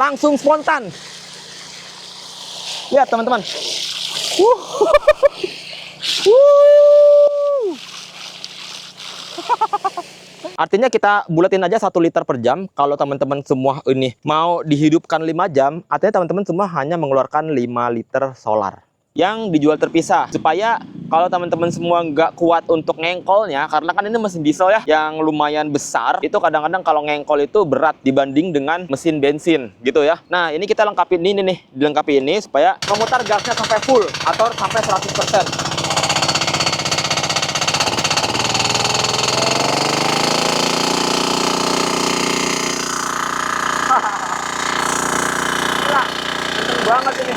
langsung spontan. Lihat teman-teman. Artinya kita bulatin aja 1 liter per jam. Kalau teman-teman semua ini mau dihidupkan 5 jam, artinya teman-teman semua hanya mengeluarkan 5 liter solar yang dijual terpisah, supaya kalau teman-teman semua nggak kuat untuk ngengkolnya, karena kan ini mesin diesel ya yang lumayan besar, itu kadang-kadang kalau ngengkol itu berat dibanding dengan mesin bensin gitu ya. Nah ini kita lengkapin ini nih, dilengkapi ini supaya memutar gasnya sampai full atau sampai 100%. Gila, kenceng banget ini,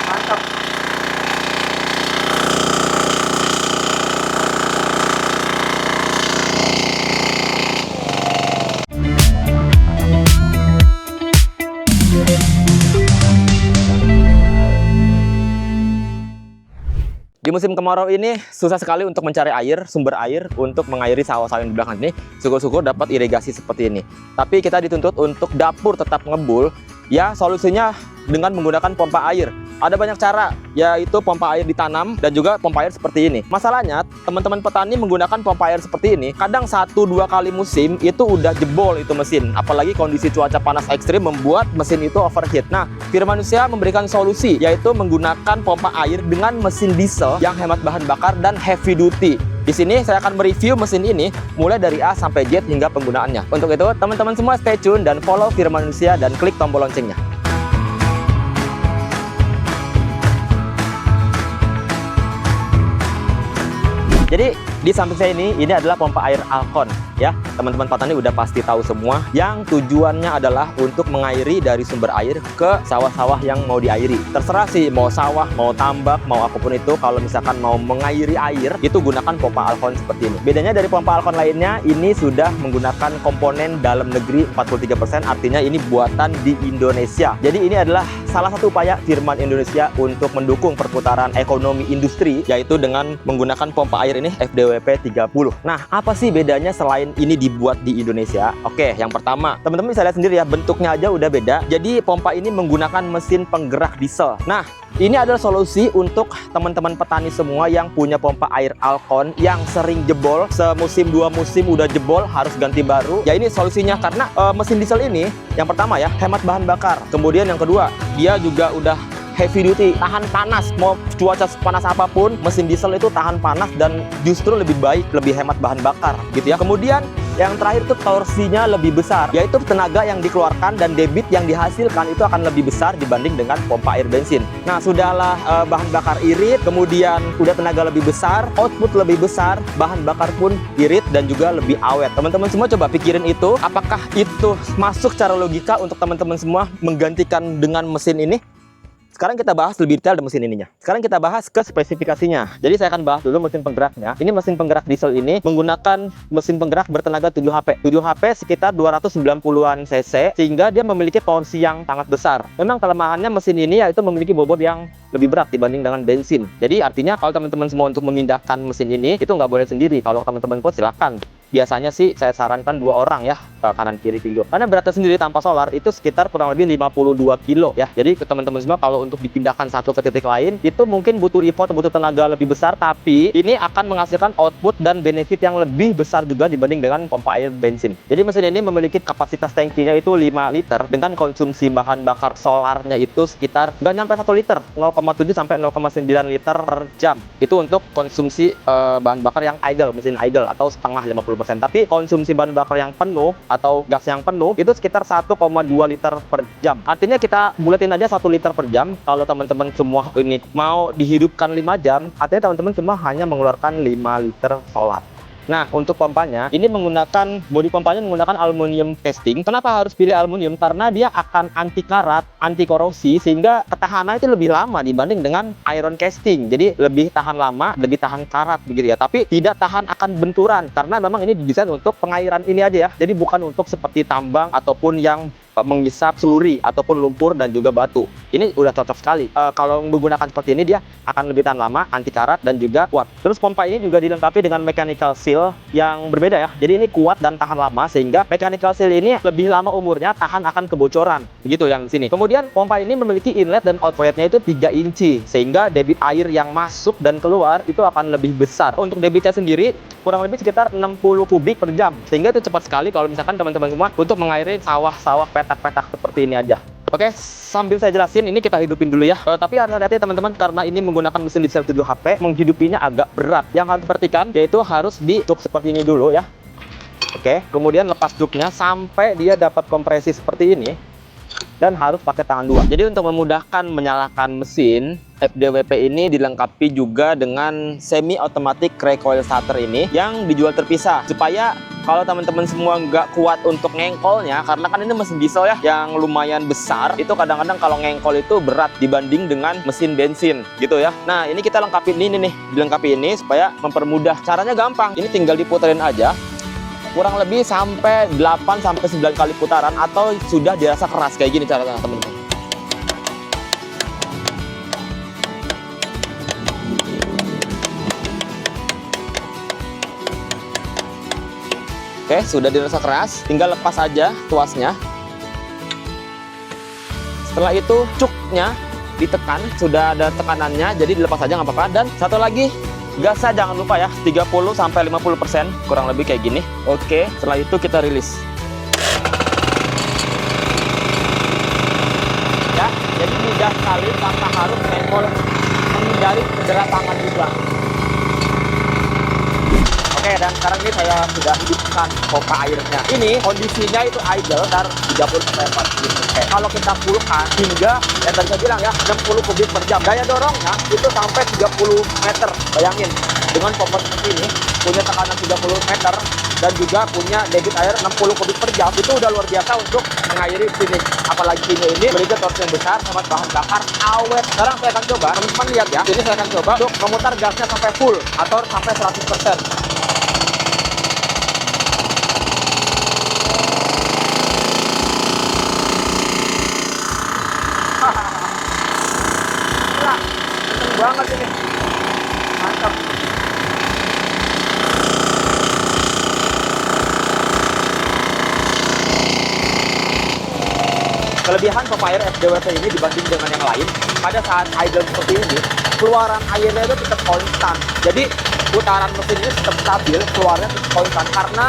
mantap. Di musim kemarau ini susah sekali untuk mencari air, sumber air untuk mengairi sawah-sawah yang di belakang ini. Syukur-syukur dapat irigasi seperti ini. Tapi kita dituntut untuk dapur tetap ngebul. Ya, solusinya dengan menggunakan pompa air. Ada banyak cara, yaitu pompa air ditanam dan juga pompa air seperti ini. Masalahnya, teman-teman petani menggunakan pompa air seperti ini, kadang 1-2 kali musim itu udah jebol itu mesin. Apalagi kondisi cuaca panas ekstrim membuat mesin itu overheat. Nah, Firmanusia memberikan solusi, yaitu menggunakan pompa air dengan mesin diesel yang hemat bahan bakar dan heavy duty. Di sini saya akan mereview mesin ini mulai dari A sampai Z hingga penggunaannya. Untuk itu, teman-teman semua stay tune dan follow Firmanusia dan klik tombol loncengnya. Jadi di samping saya ini adalah pompa air Alcon ya. Teman-teman petani udah pasti tahu semua, yang tujuannya adalah untuk mengairi dari sumber air ke sawah-sawah yang mau diairi. Terserah sih mau sawah, mau tambak, mau apapun itu, kalau misalkan mau mengairi air itu gunakan pompa Alcon seperti ini. Bedanya dari pompa Alcon lainnya, ini sudah menggunakan komponen dalam negeri 43%, artinya ini buatan di Indonesia. Jadi ini adalah salah satu upaya Firman Indonesia untuk mendukung perputaran ekonomi industri, yaitu dengan menggunakan pompa air ini FDWP 30. Nah, apa sih bedanya selain ini dibuat di Indonesia? Oke, yang pertama, teman-teman bisa lihat sendiri ya, bentuknya aja udah beda. Jadi pompa ini menggunakan mesin penggerak diesel. Nah, ini adalah solusi untuk teman-teman petani semua yang punya pompa air Alcon yang sering jebol, semusim 2 musim udah jebol, harus ganti baru. Ya ini solusinya, karena mesin diesel ini yang pertama ya, hemat bahan bakar. Kemudian yang kedua, dia juga udah heavy duty, tahan panas. Mau cuaca panas apapun, mesin diesel itu tahan panas dan justru lebih baik, lebih hemat bahan bakar gitu ya. Kemudian yang terakhir itu torsinya lebih besar, yaitu tenaga yang dikeluarkan dan debit yang dihasilkan itu akan lebih besar dibanding dengan pompa air bensin. Nah, sudahlah bahan bakar irit, kemudian udah tenaga lebih besar, output lebih besar, bahan bakar pun irit dan juga lebih awet. Teman-teman semua coba pikirin itu, apakah itu masuk secara logika untuk teman-teman semua menggantikan dengan mesin ini? Sekarang kita bahas lebih detail mesin ininya. Sekarang kita bahas ke spesifikasinya. Jadi saya akan bahas dulu mesin penggeraknya. Ini mesin penggerak diesel ini menggunakan mesin penggerak bertenaga 7 HP. 7 HP sekitar 290-an cc, sehingga dia memiliki torsi yang sangat besar. Memang kelemahannya mesin ini yaitu memiliki bobot yang lebih berat dibanding dengan bensin. Jadi artinya kalau teman-teman semua untuk memindahkan mesin ini, itu nggak boleh sendiri. Kalau teman-teman pun silakan. Biasanya sih saya sarankan 2 orang ya, ke kanan kiri kilo. Karena beratnya sendiri tanpa solar itu sekitar kurang lebih 52 kilo ya. Jadi ke teman-teman semua kalau untuk dipindahkan satu ke titik lain itu mungkin butuh effort, butuh tenaga lebih besar, tapi ini akan menghasilkan output dan benefit yang lebih besar juga dibanding dengan pompa air bensin. Jadi mesin ini memiliki kapasitas tangkinya itu 5 liter dengan konsumsi bahan bakar solarnya itu sekitar nggak nyampe 1 liter, 0,7 sampai 0,9 liter per jam. Itu untuk konsumsi bahan bakar yang idle, mesin idle atau setengah 50%. Tapi konsumsi bahan bakar yang penuh atau gas yang penuh itu sekitar 1,2 liter per jam. Artinya kita bulatin aja 1 liter per jam. Kalau teman-teman semua ini mau dihidupkan 5 jam, artinya teman-teman semua hanya mengeluarkan 5 liter solar. Nah, untuk pompanya, ini menggunakan, bodi pompanya menggunakan aluminium casting. Kenapa harus pilih aluminium? Karena dia akan anti karat, anti korosi, sehingga ketahanan itu lebih lama dibanding dengan iron casting. Jadi lebih tahan lama, lebih tahan karat begitu ya. Tapi tidak tahan akan benturan, karena memang ini didesain untuk pengairan ini aja ya. Jadi bukan untuk seperti tambang ataupun yang menghisap seluri ataupun lumpur dan juga batu. Ini udah cocok sekali. Kalau menggunakan seperti ini, dia akan lebih tahan lama, anti karat dan juga kuat. Terus pompa ini juga dilengkapi dengan mechanical seal yang berbeda ya. Jadi ini kuat dan tahan lama, sehingga mechanical seal ini lebih lama umurnya, tahan akan kebocoran. Begitu yang di sini. Kemudian pompa ini memiliki inlet dan outletnya itu 3 inci, sehingga debit air yang masuk dan keluar itu akan lebih besar. Untuk debitnya sendiri kurang lebih sekitar 60 kubik per jam, sehingga itu cepat sekali kalau misalkan teman-teman semua untuk mengairi sawah-sawah petak-petak seperti ini aja. Oke, sambil saya jelasin, ini kita hidupin dulu ya. Tapi hati-hati teman-teman, karena ini menggunakan mesin diesel 7 HP, menghidupinya agak berat. Yang harus diperhatikan yaitu harus ditutup seperti ini dulu ya. Oke, kemudian lepas juknya sampai dia dapat kompresi seperti ini, dan harus pakai tangan 2. Jadi untuk memudahkan menyalakan mesin, FDWP ini dilengkapi juga dengan semi automatic recoil starter ini yang dijual terpisah, supaya kalau teman-teman semua nggak kuat untuk ngengkolnya, karena kan ini mesin diesel ya yang lumayan besar, itu kadang-kadang kalau ngengkol itu berat dibanding dengan mesin bensin gitu ya. Nah, ini kita lengkapin ini nih, dilengkapi ini supaya mempermudah. Caranya gampang, ini tinggal diputerin aja kurang lebih sampai 8-9 kali putaran, atau sudah dirasa keras kayak gini caranya teman-teman. Oke, sudah dirasa keras, tinggal lepas aja tuasnya. Setelah itu cuknya ditekan, sudah ada tekanannya, jadi dilepas aja nggak apa-apa. Dan satu lagi, gasnya jangan lupa ya, 30-50%, kurang lebih kayak gini. Oke, setelah itu kita rilis. Ya, jadi mudah sekali tanpa harus ngengkol, menghindari cedera tangan juga. Oke, dan sekarang ini saya sudah hidupkan pompa airnya. Ini kondisinya itu idle sekitar 30-40 menit. Kalau kita pulkan hingga, yang tadi saya bilang ya, 60 kubik per jam. Daya dorongnya itu sampai 30 meter. Bayangin, dengan pompa seperti ini, punya tekanan 30 meter, dan juga punya debit air 60 kubik per jam, itu udah luar biasa untuk mengairi sini. Apalagi ini memiliki torsi yang besar, sama bahan bakar awet. Sekarang saya akan coba, teman-teman lihat ya, ini saya akan coba untuk memutar gasnya sampai full atau sampai 100%. Banget ini, mantap. Kelebihan pompa air FDWP ini dibanding dengan yang lain, pada saat idle seperti ini, keluaran airnya itu tetap konstan. Jadi putaran mesin ini tetap stabil, keluarnya tetap konstan karena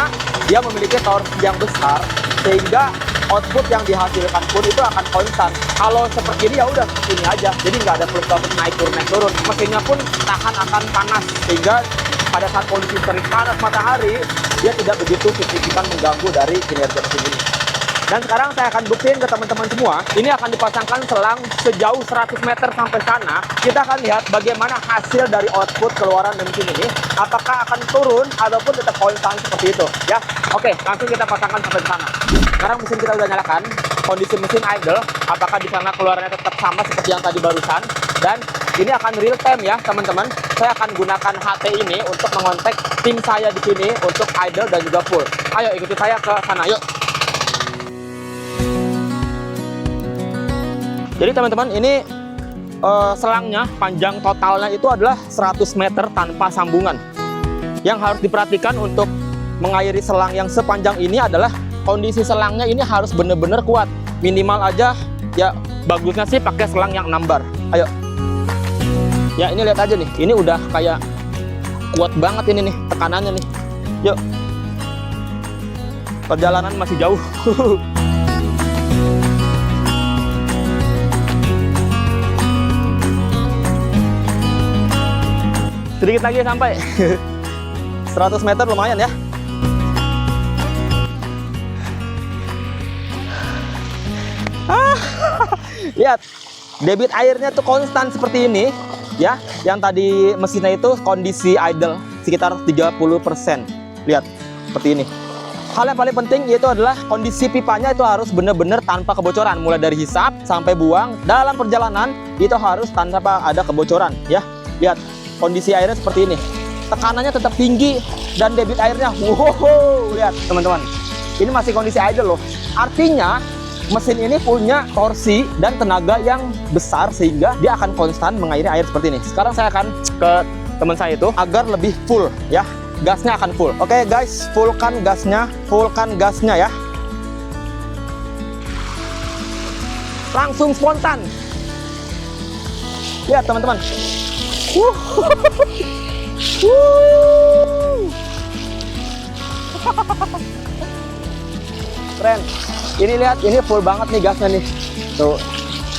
dia memiliki torsi yang besar, sehingga output yang dihasilkan pun itu akan konstan. Kalau seperti ini ya udah seperti ini aja, jadi nggak ada fluktuasi naik turun. Mesinnya pun tahan akan panas, sehingga pada saat kondisi terik panas matahari, dia tidak begitu signifikan mengganggu dari kinerja mesin ini. Dan sekarang saya akan buktiin ke teman-teman semua, ini akan dipasangkan selang sejauh 100 meter sampai sana. Kita akan lihat bagaimana hasil dari output keluaran mesin ini, apakah akan turun ataupun tetap konstan seperti itu ya. Oke, langsung kita pasangkan sampai sana. Sekarang mesin kita udah nyalakan, kondisi mesin idle, apakah di sana keluarannya tetap sama seperti yang tadi barusan. Dan ini akan real time ya teman-teman. Saya akan gunakan HT ini untuk mengontak tim saya di sini untuk idle dan juga full. Ayo ikuti saya ke sana, yuk. Jadi teman-teman, ini selangnya, panjang totalnya itu adalah 100 meter tanpa sambungan. Yang harus diperhatikan untuk mengairi selang yang sepanjang ini adalah kondisi selangnya ini harus benar-benar kuat. Minimal aja ya, bagusnya sih pakai selang yang 6 bar. Ayo. Ya, ini lihat aja nih. Ini udah kayak kuat banget ini nih tekanannya nih. Yuk. Perjalanan masih jauh. Sedikit lagi sampai. 100 meter lumayan ya. Lihat, debit airnya tuh konstan seperti ini ya. Yang tadi mesinnya itu kondisi idle sekitar 30%. Lihat, seperti ini. Hal yang paling penting yaitu adalah kondisi pipanya itu harus benar-benar tanpa kebocoran. Mulai dari hisap sampai buang, dalam perjalanan itu harus tanpa ada kebocoran ya. Lihat, kondisi airnya seperti ini. Tekanannya tetap tinggi dan debit airnya, wow, lihat teman-teman. Ini masih kondisi idle loh. Artinya mesin ini punya torsi dan tenaga yang besar sehingga dia akan konstan mengairi air seperti ini. Sekarang saya akan ke teman saya itu agar lebih full ya. Gasnya akan full. Oke guys, fullkan gasnya ya. Langsung spontan. Lihat teman-teman. Keren. Ini lihat, ini full banget nih gasnya nih. Tuh.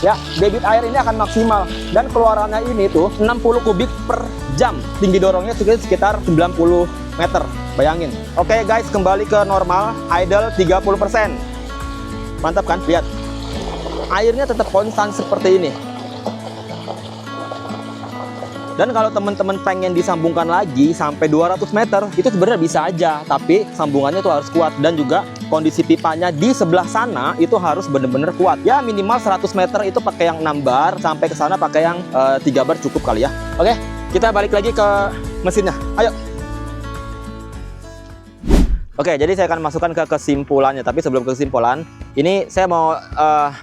Ya, debit air ini akan maksimal dan keluarannya ini tuh 60 kubik per jam. Tinggi dorongnya sekitar 90 meter. Bayangin. Oke guys, kembali ke normal, idle 30%. Mantap kan? Lihat. Airnya tetap konstan seperti ini. Dan kalau teman-teman pengen disambungkan lagi sampai 200 meter, itu sebenarnya bisa aja, tapi sambungannya tuh harus kuat. Dan juga kondisi pipanya di sebelah sana itu harus bener-bener kuat. Ya minimal 100 meter itu pakai yang 6 bar, sampai ke sana pakai yang 3 bar cukup kali ya. Oke, kita balik lagi ke mesinnya. Ayo. Oke, jadi saya akan masukkan ke kesimpulannya. Tapi sebelum kesimpulan, ini saya mau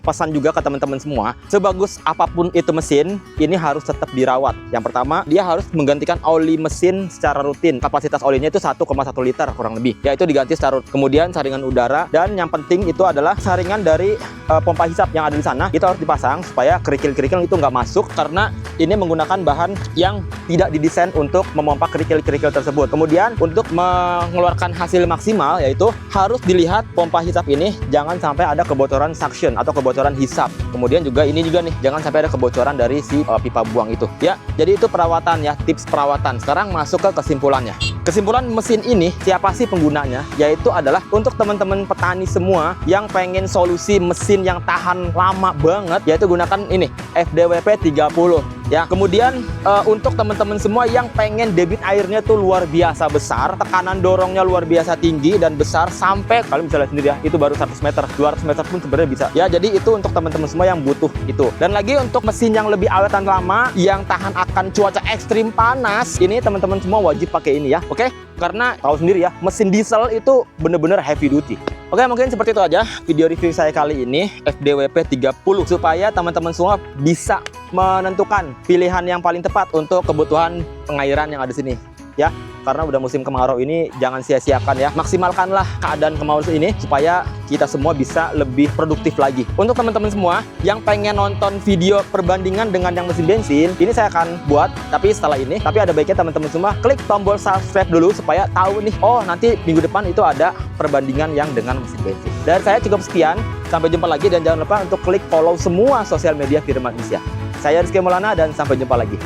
pesan juga ke teman-teman semua. Sebagus apapun itu mesin, ini harus tetap dirawat. Yang pertama, dia harus menggantikan oli mesin secara rutin. Kapasitas olinya itu 1,1 liter kurang lebih. Yaitu diganti secara rutin. Kemudian saringan udara. Dan yang penting itu adalah saringan dari pompa hisap yang ada di sana. Itu harus dipasang supaya kerikil-kerikil itu nggak masuk. Karena ini menggunakan bahan yang tidak didesain untuk memompa kerikil-kerikil tersebut. Kemudian untuk mengeluarkan hasil maksimal, yaitu harus dilihat pompa hisap ini jangan sampai ada kebocoran suction atau kebocoran hisap. Kemudian juga ini juga nih, jangan sampai ada kebocoran dari si pipa buang itu ya. Jadi itu perawatan ya, tips perawatan. Sekarang masuk ke kesimpulannya. Kesimpulan mesin ini, siapa sih penggunanya? Yaitu adalah untuk teman-teman petani semua yang pengen solusi mesin yang tahan lama banget, yaitu gunakan ini FDWP 30 ya. Kemudian untuk teman-teman semua yang pengen debit airnya tuh luar biasa besar, tekanan dorongnya luar biasa tinggi dan besar, sampai kalian bisa lihat sendiri ya, itu baru 100 meter, 200 meter pun sebenarnya bisa ya. Jadi itu untuk teman-teman semua yang butuh itu. Dan lagi untuk mesin yang lebih awet dan lama, yang tahan akan cuaca ekstrim panas, ini teman-teman semua wajib pakai ini ya. Oke, karena tahu sendiri ya, mesin diesel itu bener-bener heavy duty. Oke, mungkin seperti itu aja video review saya kali ini, FDWP 30, supaya teman-teman semua bisa menentukan pilihan yang paling tepat untuk kebutuhan pengairan yang ada di sini ya. Karena udah musim kemarau ini, jangan sia-siakan ya. Maksimalkanlah keadaan kemarau ini supaya kita semua bisa lebih produktif lagi. Untuk teman-teman semua yang pengen nonton video perbandingan dengan yang mesin bensin, ini saya akan buat tapi setelah ini. Tapi ada baiknya teman-teman semua klik tombol subscribe dulu supaya tahu nih, oh nanti minggu depan itu ada perbandingan yang dengan mesin bensin. Dan saya cukup sekian, sampai jumpa lagi dan jangan lupa untuk klik follow semua sosial media Firman Isya. Saya Rizky Maulana dan sampai jumpa lagi.